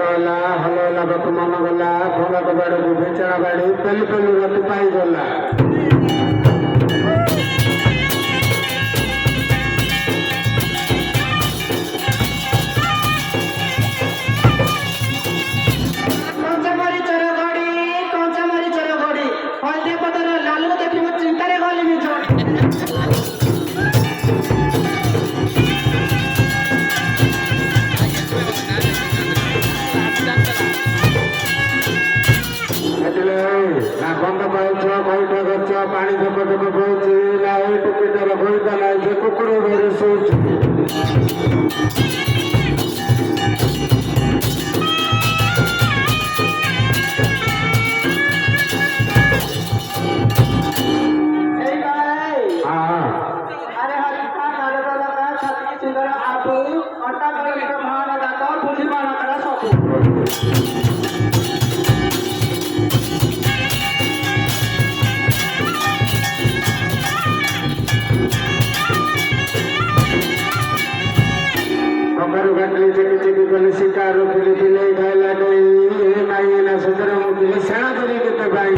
Hall ବାପ ମାମା ଗଲା ଭୋଗ ବାଡକୁ ବେଚଣା ବାଡି ପେଲି ପେଲି ଗତି ପାଇଗଲା। ଗନ୍ଧ ପାଉଛ କଇଟା ଗଛ ପାଣି ଧୋକ ଧୋକ ବହୁଛି ନା ଏଇଠୁ ପିଠର ଗଇତା ନାହିଁ ଯେ କୁକୁର ଘରେ ଶୋଉଛି। शिकार पिले खाइला नहीं ना सुधर मुझे सेना करी के भाई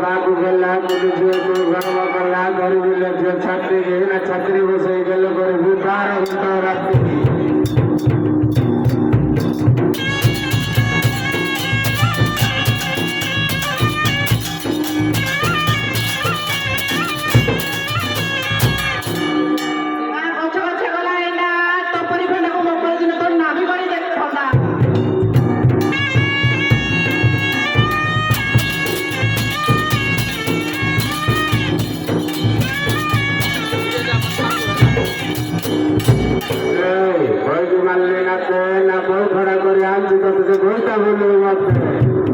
बाबू गला झील को गर्व कला गरीबी छात्री ना छात्री बसई गल गरीबी 12 घंटा राति ना बहुत खड़ा कर घोटा बोल जमा कर